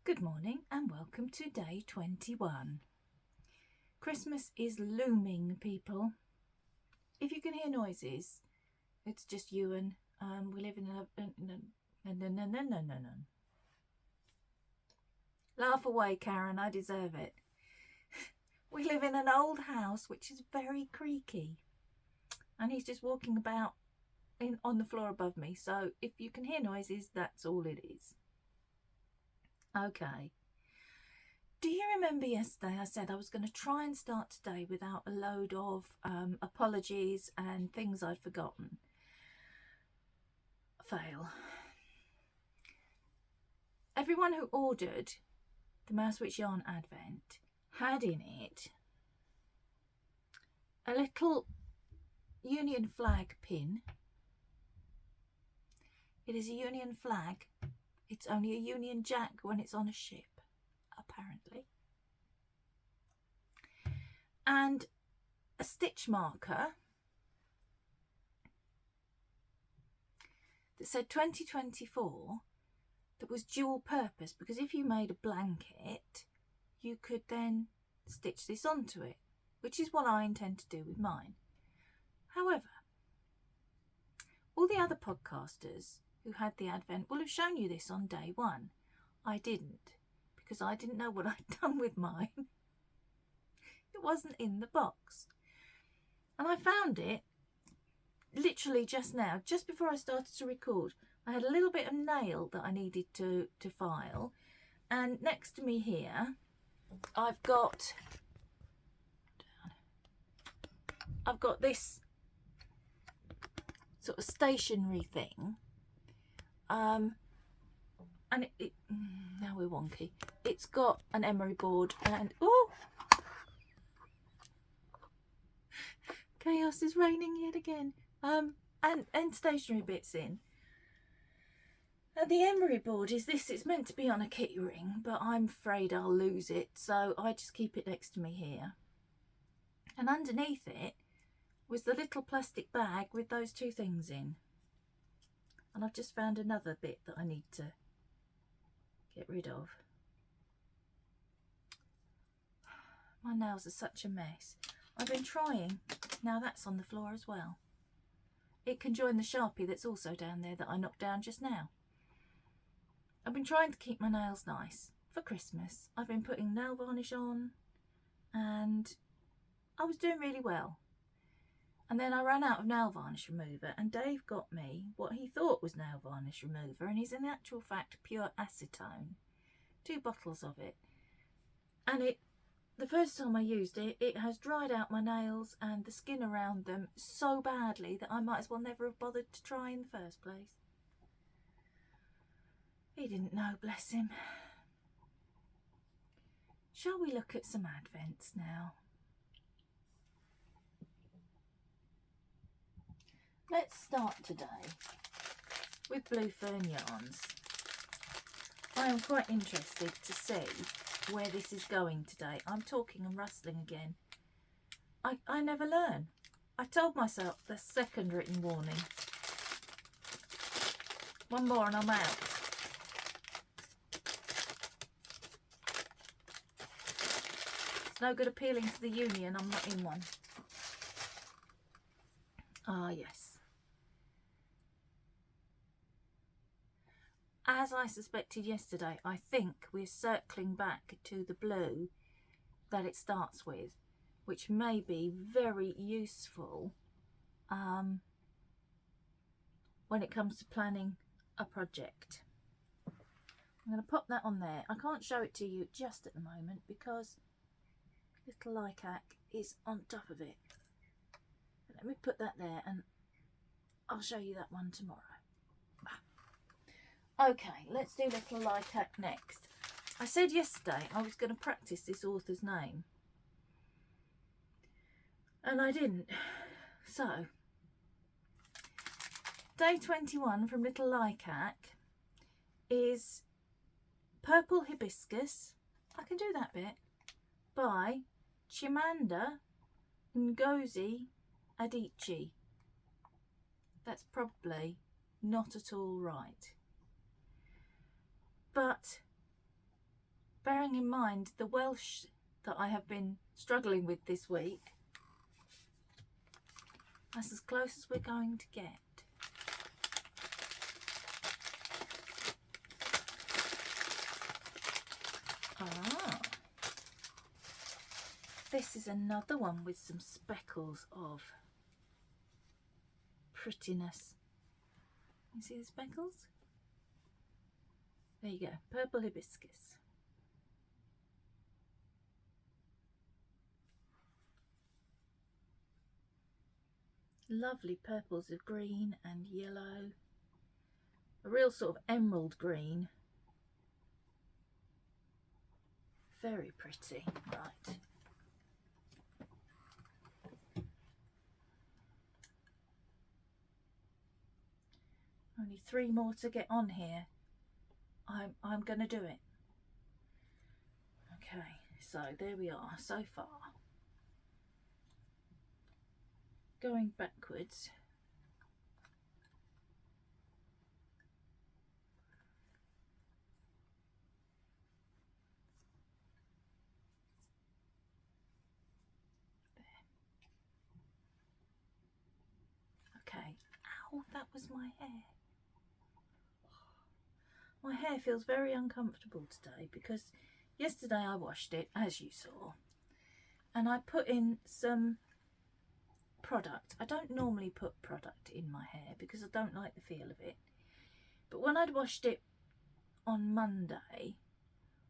Good morning and welcome to day 21. Christmas is looming, people. If you can hear noises, it's just you and we live in a Laugh away, Karen, I deserve it. We live in an old house which is very creaky, and he's just walking about on the floor above me, so if you can hear noises, that's all it is. Okay. Do you remember yesterday I said I was going to try and start today without a load of apologies and things I'd forgotten? Fail. Everyone who ordered the Mousewitch Yarn Advent had in it a little Union flag pin. It is a Union flag. It's only a Union Jack when it's on a ship, apparently. And a stitch marker that said 2024 that was dual purpose, because if you made a blanket, you could then stitch this onto it, which is what I intend to do with mine. However, all the other podcasters who had the Advent will have shown you this on day one. I didn't, because I didn't know what I'd done with mine. It wasn't in the box. And I found it literally just now, just before I started to record. I had a little bit of nail that I needed to file. And next to me here, I've got this sort of stationery thing. And it now we're wonky. It's got an emery board and chaos is reigning yet again. And stationery bits in. And the emery board is this. It's meant to be on a key ring, but I'm afraid I'll lose it, so I just keep it next to me here. And underneath it was the little plastic bag with those two things in. And I've just found another bit that I need to get rid of. My nails are such a mess. I've been trying. Now that's on the floor as well. It can join the Sharpie that's also down there that I knocked down just now. I've been trying to keep my nails nice for Christmas. I've been putting nail varnish on and I was doing really well. And then I ran out of nail varnish remover, and Dave got me what he thought was nail varnish remover, and is in actual fact pure acetone. 2 bottles of it. And the first time I used it, it has dried out my nails and the skin around them so badly that I might as well never have bothered to try in the first place. He didn't know, bless him. Shall we look at some Advents now? Let's start today with Blue Fern yarns. I am quite interested to see where this is going today. I'm talking and rustling again. I never learn. I told myself the second written warning. One more and I'm out. It's no good appealing to the union, I'm not in one. Ah, yes. As I suspected yesterday, I think we're circling back to the blue that it starts with, which may be very useful when it comes to planning a project. I'm going to pop that on there. I can't show it to you just at the moment because little Likac is on top of it. Let me put that there and I'll show you that one tomorrow. Okay, let's do little Likac next. I said yesterday I was going to practice this author's name. And I didn't. So, day 21 from little Likac is Purple Hibiscus, I can do that bit, by Chimamanda Ngozi Adichie. That's probably not at all right. But bearing in mind the Welsh that I have been struggling with this week, that's as close as we're going to get. Ah, this is another one with some speckles of prettiness. You see the speckles? There you go, purple hibiscus. Lovely purples of green and yellow. A real sort of emerald green. Very pretty. Right. Only 3 more to get on here. I'm going to do it. Okay, so there we are so far. Going backwards. There. Okay. Ow, that was my hair. My hair feels very uncomfortable today because yesterday I washed it, as you saw, and I put in some product. I don't normally put product in my hair because I don't like the feel of it. But when I'd washed it on Monday,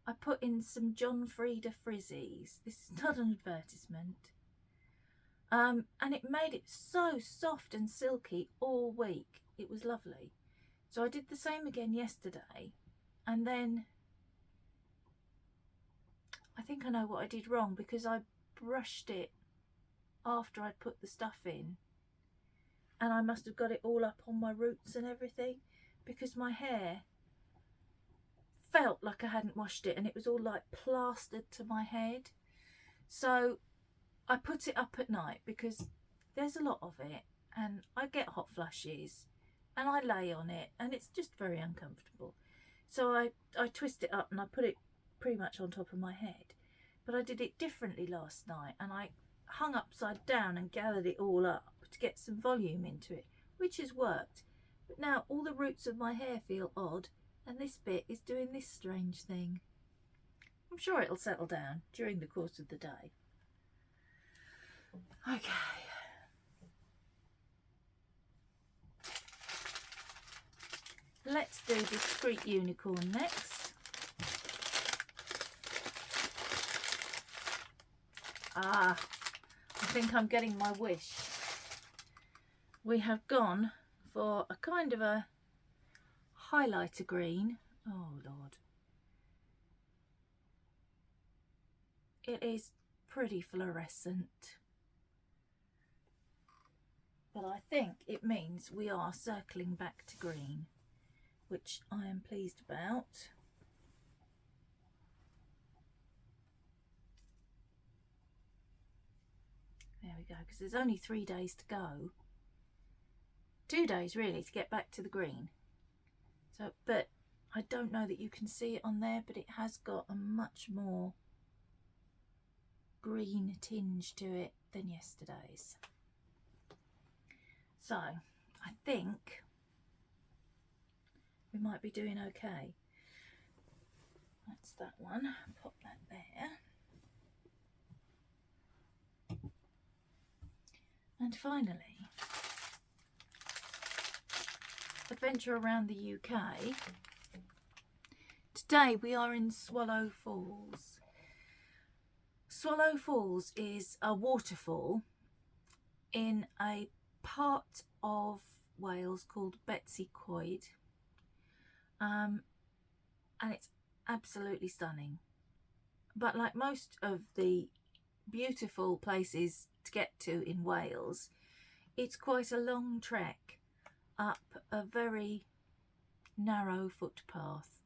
I put in some John Frieda frizzies. This is not an advertisement. And it made it so soft and silky all week. It was lovely. So I did the same again yesterday, and then I think I know what I did wrong because I brushed it after I'd put the stuff in, and I must have got it all up on my roots and everything because my hair felt like I hadn't washed it and it was all like plastered to my head. So I put it up at night because there's a lot of it and I get hot flushes and I lay on it and it's just very uncomfortable. So I twist it up and I put it pretty much on top of my head. But I did it differently last night and I hung upside down and gathered it all up to get some volume into it, which has worked. But now all the roots of my hair feel odd and this bit is doing this strange thing. I'm sure it'll settle down during the course of the day. Okay. Let's do Discreet Unicorn next. Ah, I think I'm getting my wish. We have gone for a kind of a highlighter green. Oh Lord. It is pretty fluorescent. But I think it means we are circling back to green, which I am pleased about. There we go, because there's only 3 days to go. 2 days really to get back to the green. So, but I don't know that you can see it on there, but it has got a much more green tinge to it than yesterday's. So I think we might be doing okay. That's that one. Pop that there. And finally, adventure around the UK. Today we are in Swallow Falls. Swallow Falls is a waterfall in a part of Wales called Betsy Coed, and it's absolutely stunning. But like most of the beautiful places to get to in Wales, it's quite a long trek up a very narrow footpath,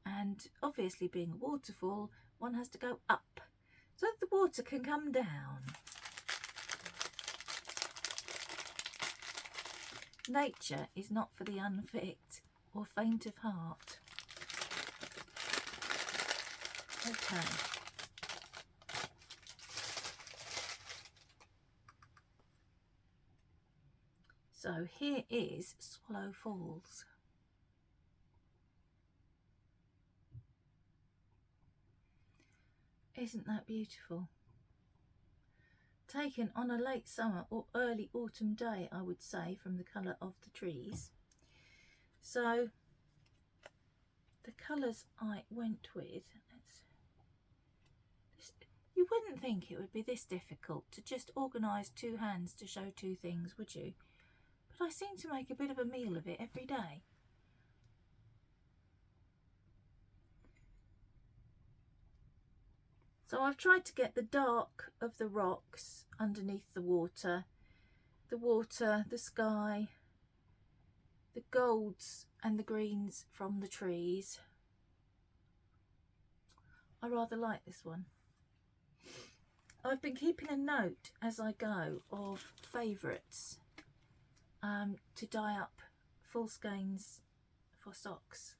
and obviously being a waterfall, one has to go up so that the water can come down. Nature is not for the unfit or faint of heart. Okay. So here is Swallow Falls. Isn't that beautiful? Taken on a late summer or early autumn day, I would say, from the colour of the trees. So the colours I went with, you wouldn't think it would be this difficult to just organise two hands to show two things, would you? But I seem to make a bit of a meal of it every day. So I've tried to get the dark of the rocks underneath the water, the sky, the golds and the greens from the trees. I rather like this one. I've been keeping a note as I go of favourites to dye up full skeins for socks.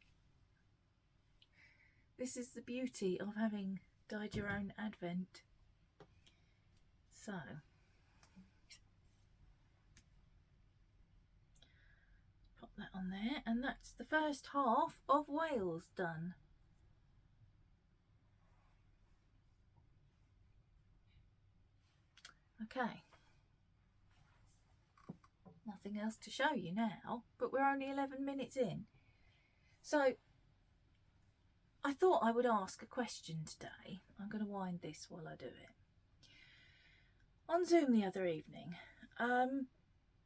This is the beauty of having dyed your own advent. So pop that on there, and that's the first half of Wales done. Okay, nothing else to show you now, but we're only 11 minutes in. So I thought I would ask a question today. I'm going to wind this while I do it. On Zoom the other evening,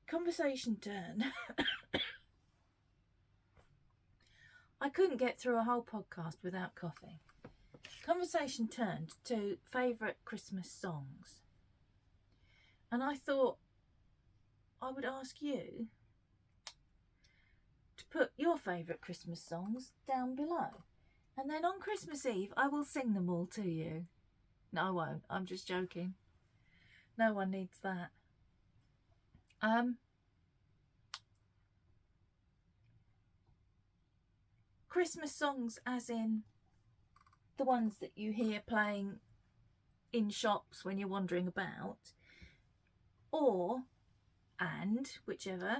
conversation turned. I couldn't get through a whole podcast without coughing. Conversation turned to favourite Christmas songs. And I thought I would ask you to put your favourite Christmas songs down below. And then on Christmas Eve, I will sing them all to you. No, I won't. I'm just joking. No one needs that. Christmas songs as in the ones that you hear playing in shops when you're wandering about. And whichever,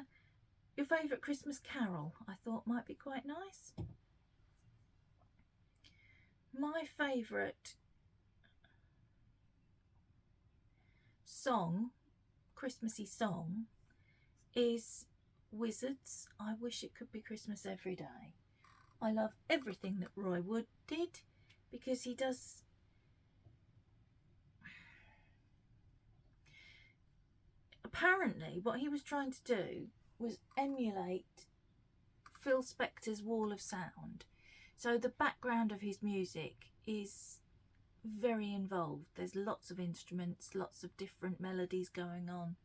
your favourite Christmas carol I thought might be quite nice. My favourite song, Christmassy song, is Wizards' I Wish It Could Be Christmas Every Day. I love everything that Roy Wood did, because he does... Apparently, what he was trying to do was emulate Phil Spector's Wall of Sound. So the background of his music is very involved. There's lots of instruments, lots of different melodies going on,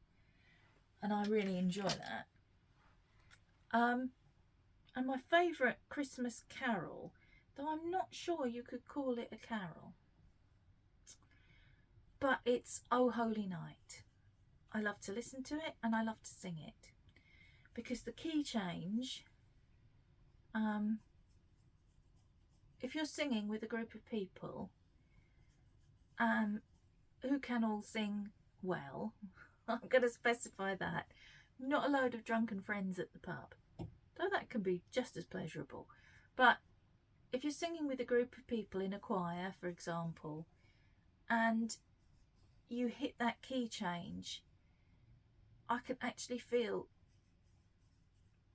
and I really enjoy that. And my favourite Christmas carol, though I'm not sure you could call it a carol, but it's Oh Holy Night. I love to listen to it and I love to sing it, because the key change, if you're singing with a group of people who can all sing well, I'm going to specify that, not a load of drunken friends at the pub, though that can be just as pleasurable. But if you're singing with a group of people in a choir, for example, and you hit that key change, I can actually feel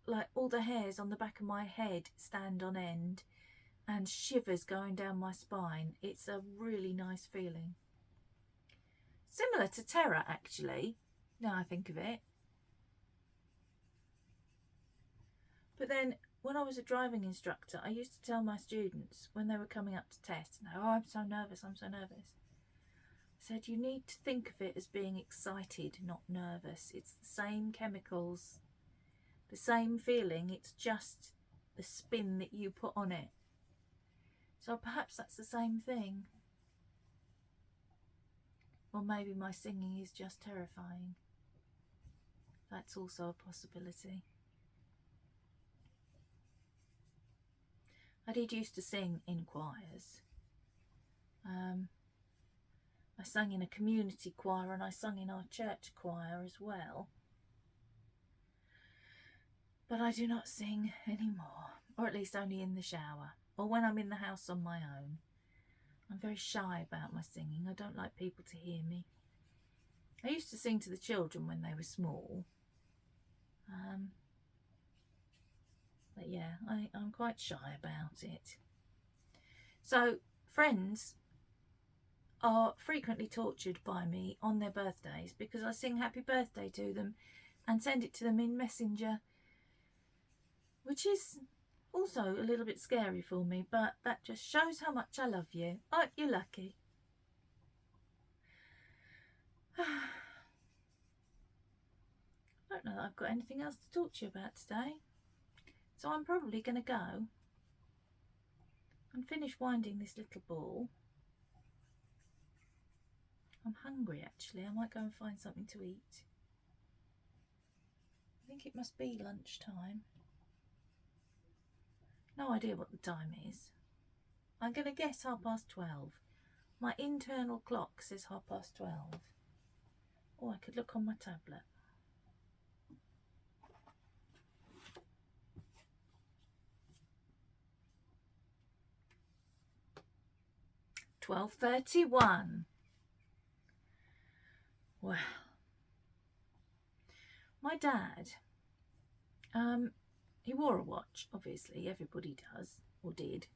like all the hairs on the back of my head stand on end and shivers going down my spine. It's a really nice feeling. Similar to terror, actually, now I think of it. But then when I was a driving instructor, I used to tell my students when they were coming up to test, oh, I'm so nervous, I'm so nervous. I said, you need to think of it as being excited, not nervous. It's the same chemicals, the same feeling, it's just the spin that you put on it. So perhaps that's the same thing. Or maybe my singing is just terrifying. That's also a possibility. I did used to sing in choirs, I sang in a community choir and I sung in our church choir as well. But I do not sing anymore, or at least only in the shower or when I'm in the house on my own. I'm very shy about my singing. I don't like people to hear me. I used to sing to the children when they were small. But yeah, I'm quite shy about it. So friends are frequently tortured by me on their birthdays because I sing happy birthday to them and send it to them in Messenger, which is also a little bit scary for me, but that just shows how much I love you. Aren't you lucky? I don't know that I've got anything else to talk to you about today, so I'm probably going to go and finish winding this little ball. I'm hungry actually. I might go and find something to eat. I think it must be lunchtime. No idea what the time is. I'm going to guess 12:30. My internal clock says 12:30. Or I could look on my tablet. "12:31. Well, my dad, he wore a watch, obviously, everybody does, or did,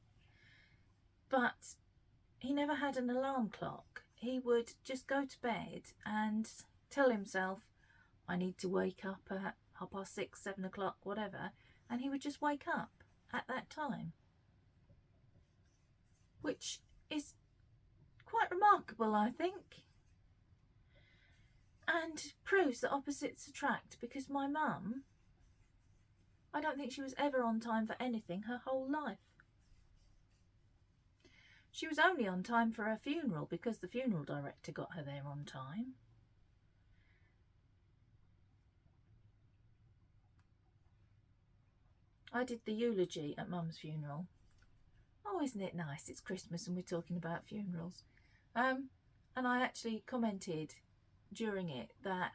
but he never had an alarm clock. He would just go to bed and tell himself, I need to wake up at 6:30, 7 o'clock, whatever, and he would just wake up at that time, which is quite remarkable, I think, and proves that opposites attract, because my mum, I don't think she was ever on time for anything her whole life. She was only on time for her funeral because the funeral director got her there on time. I did the eulogy at Mum's funeral. Oh, isn't it nice? It's Christmas and we're talking about funerals. And I actually commented during it that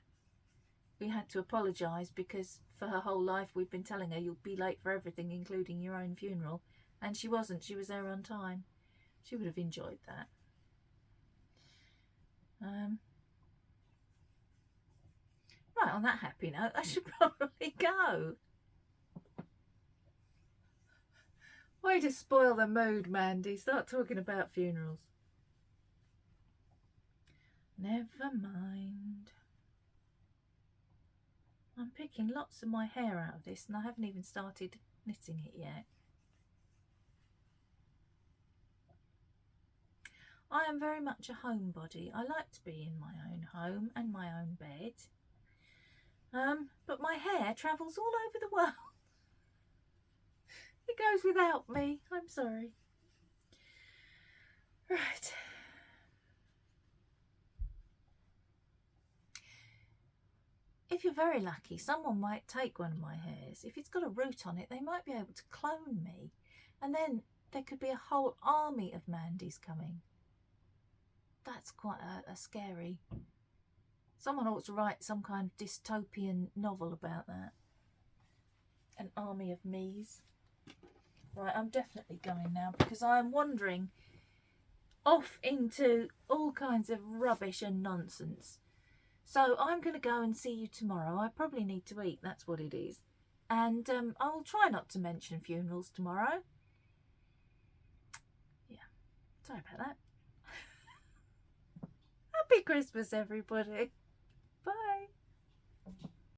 we had to apologise because for her whole life we've been telling her you'll be late for everything, including your own funeral. And she wasn't. She was there on time. She would have enjoyed that. Right, on that happy note, I should probably go. Way to spoil the mood, Mandy. Start talking about funerals. Never mind. I'm picking lots of my hair out of this and I haven't even started knitting it yet. I am very much a homebody. I like to be in my own home and my own bed. But my hair travels all over the world. It goes without me. I'm sorry. Right. If you're very lucky, someone might take one of my hairs. If it's got a root on it, they might be able to clone me. And then there could be a whole army of Mandys coming. That's quite a scary... Someone ought to write some kind of dystopian novel about that. An army of me's. Right, I'm definitely going now because I'm wandering off into all kinds of rubbish and nonsense. So I'm going to go and see you tomorrow. I probably need to eat, that's what it is. And I will try not to mention funerals tomorrow. Yeah, sorry about that. Happy Christmas, everybody.